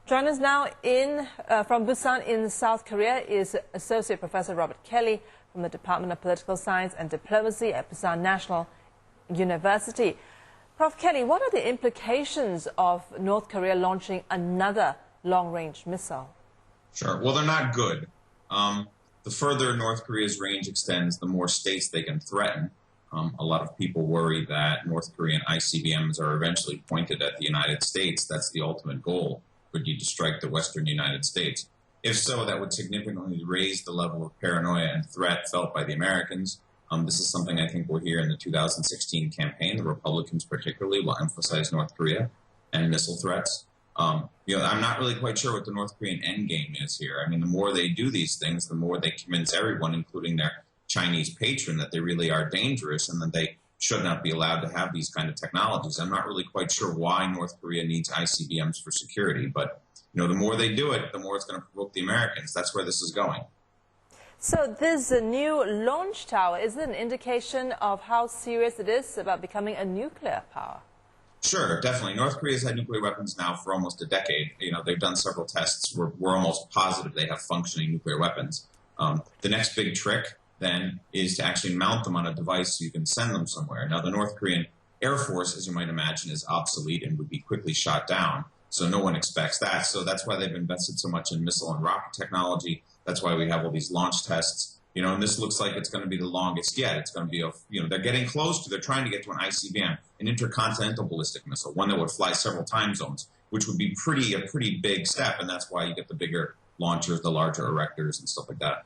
Join us now from Busan in South Korea is Associate Professor Robert Kelly from the Department of Political Science and Diplomacy at Busan National University. Prof. Kelly, what are the implications of North Korea launching another long-range missile? Sure. Well, they're not good. The further North Korea's range extends, the more states they can threaten. A lot of people worry that North Korean ICBMs are eventually pointed at the United States. That's the ultimate goal, would be to strike the western United States. If so, that would significantly raise the level of paranoia and threat felt by the Americans. This is something I think we'll hear in the 2016 campaign. The Republicans particularly will emphasize North Korea and missile threats. I'm not really quite sure what the North Korean endgame is here. I mean, the more they do these things, the more they convince everyone, including their Chinese patron, that they really are dangerous and that they should not be allowed to have these kind of technologies. I'm not really quite sure why North Korea needs ICBMs for security, but the more they do it, the more it's going to provoke the Americans. That's where this is going. So this new launch tower, is it an indication of how serious it is about becoming a nuclear power? Sure, definitely. North Korea's had nuclear weapons now for almost a decade. They've done several tests. We're almost positive they have functioning nuclear weapons. The next big trick, then, is to actually mount them on a device so you can send them somewhere. Now, the North Korean Air Force, as you might imagine, is obsolete and would be quickly shot down. So no one expects that. So that's why they've invested so much in missile and rocket technology. That's why we have all these launch tests. And this looks like it's going to be the longest yet. It's going to be they're getting close to, they're trying to get to an ICBM, an intercontinental ballistic missile, one that would fly several time zones, which would be a pretty big step. And that's why you get the bigger launchers, the larger erectors and stuff like that.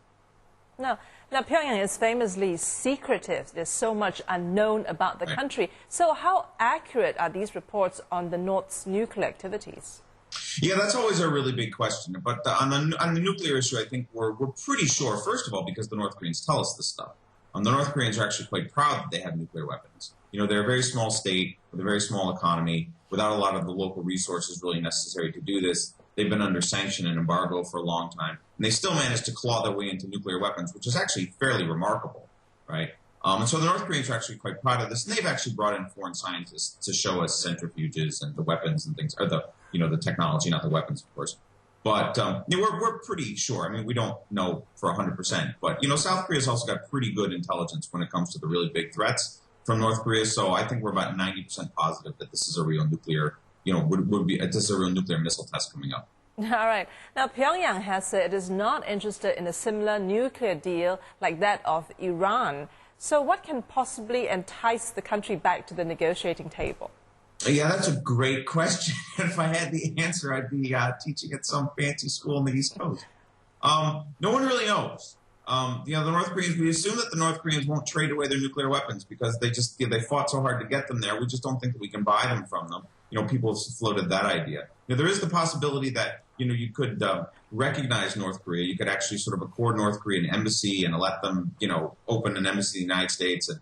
Now Pyongyang is famously secretive. There's so much unknown about the country. So how accurate are these reports on the North's nuclear activities? Yeah, that's always a really big question. But on the nuclear issue, I think we're pretty sure, first of all, because the North Koreans tell us this stuff. The North Koreans are actually quite proud that they have nuclear weapons. They're a very small state with a very small economy, without a lot of the local resources really necessary to do this. They've been under sanction and embargo for a long time, and they still managed to claw their way into nuclear weapons, which is actually fairly remarkable, right? And so the North Koreans are actually quite proud of this, and they've actually brought in foreign scientists to show us centrifuges and the weapons and things, or the technology, not the weapons, of course. But we're pretty sure. I mean, we don't know for 100%, but South Korea's also got pretty good intelligence when it comes to the really big threats from North Korea. So I think we're about 90% positive that this is a real nuclear. This is a real nuclear missile test coming up. All right. Now, Pyongyang has said it is not interested in a similar nuclear deal like that of Iran. So what can possibly entice the country back to the negotiating table? Yeah, that's a great question. If I had the answer, I'd be teaching at some fancy school in the East Coast. No one really knows. The North Koreans, we assume that the North Koreans won't trade away their nuclear weapons because they fought so hard to get them there. We just don't think that we can buy them from them. People have floated that idea. There is the possibility that, you could recognize North Korea. You could actually sort of accord North Korea an embassy and let them, open an embassy in the United States and,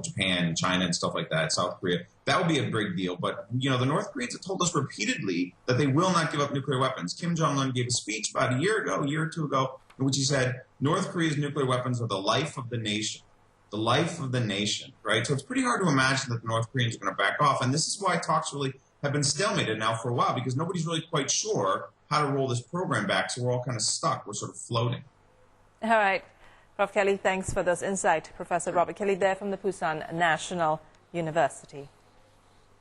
Japan and China and stuff like that, South Korea. That would be a big deal. But, the North Koreans have told us repeatedly that they will not give up nuclear weapons. Kim Jong-un gave a speech about a year or two ago, in which he said, North Korea's nuclear weapons are the life of the nation. The life of the nation, right? So it's pretty hard to imagine that the North Koreans are going to back off. And this is why talks really have been stalemated now for a while, because nobody's really quite sure how to roll this program back. So we're all kind of stuck. We're sort of floating. All right. Prof. Kelly, thanks for those insights. Professor Robert Kelly there from the Busan National University.